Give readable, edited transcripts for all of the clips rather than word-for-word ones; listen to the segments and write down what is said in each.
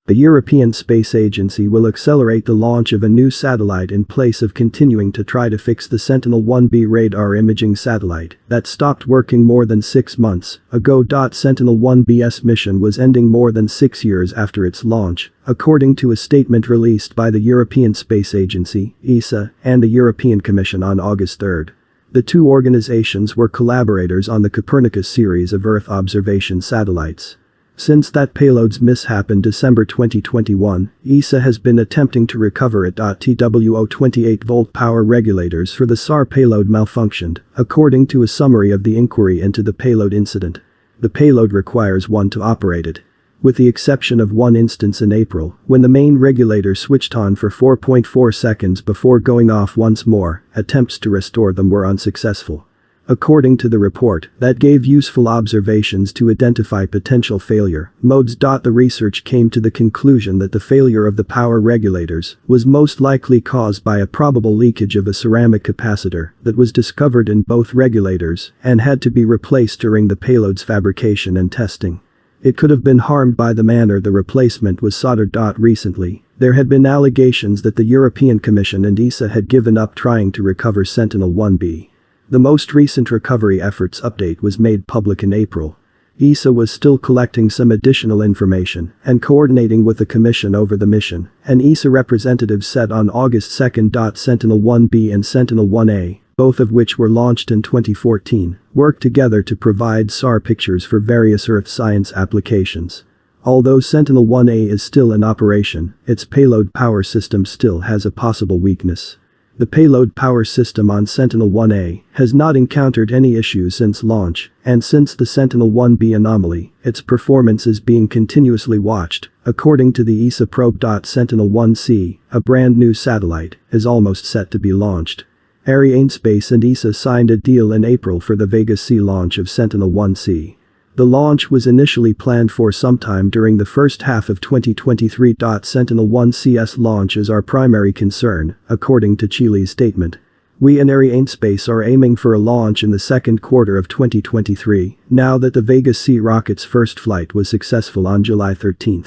The European Space Agency will accelerate the launch of a new satellite in place of continuing to try to fix the Sentinel-1B radar imaging satellite that stopped working more than 6 months ago. Sentinel-1B's mission was ending more than 6 years after its launch, according to a statement released by the European Space Agency, ESA, and the European Commission on August 3. The two organizations were collaborators on the Copernicus series of Earth observation satellites. Since that payload's mishap in December 2021, ESA has been attempting to recover it. TWO 28-volt power regulators for the SAR payload malfunctioned, according to a summary of the inquiry into the payload incident. The payload requires one to operate it. With the exception of one instance in April, when the main regulator switched on for 4.4 seconds before going off once more, attempts to restore them were unsuccessful. According to the report, that gave useful observations to identify potential failure modes. The research came to the conclusion that the failure of the power regulators was most likely caused by a probable leakage of a ceramic capacitor that was discovered in both regulators and had to be replaced during the payload's fabrication and testing. It could have been harmed by the manner the replacement was soldered. Recently, there had been allegations that the European Commission and ESA had given up trying to recover Sentinel-1B. The most recent recovery efforts update was made public in April. ESA was still collecting some additional information and coordinating with the Commission over the mission, an ESA representative said on August 2. Sentinel-1B and Sentinel-1A, both of which were launched in 2014, worked together to provide SAR pictures for various Earth science applications. Although Sentinel-1A is still in operation, its payload power system still has a possible weakness. The payload power system on Sentinel-1A has not encountered any issues since launch, and since the Sentinel-1B anomaly, its performance is being continuously watched, according to the ESA probe. Sentinel-1C, a brand new satellite, is almost set to be launched. Arianespace and ESA signed a deal in April for the Vega C launch of Sentinel-1C. The launch was initially planned for sometime during the first half of 2023. Sentinel-1C's launch is our primary concern, according to Chile's statement. We in Arianespace are aiming for a launch in the second quarter of 2023, now that the Vega C rocket's first flight was successful on July 13.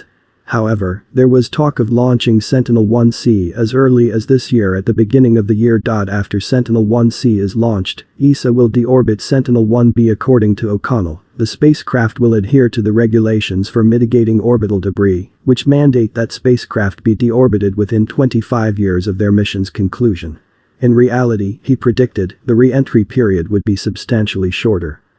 However, there was talk of launching Sentinel-1C as early as this year at the beginning of the year. After Sentinel-1C is launched, ESA will deorbit Sentinel-1B. According to O'Connell, the spacecraft will adhere to the regulations for mitigating orbital debris, which mandate that spacecraft be deorbited within 25 years of their mission's conclusion. In reality, he predicted, the re-entry period would be substantially shorter.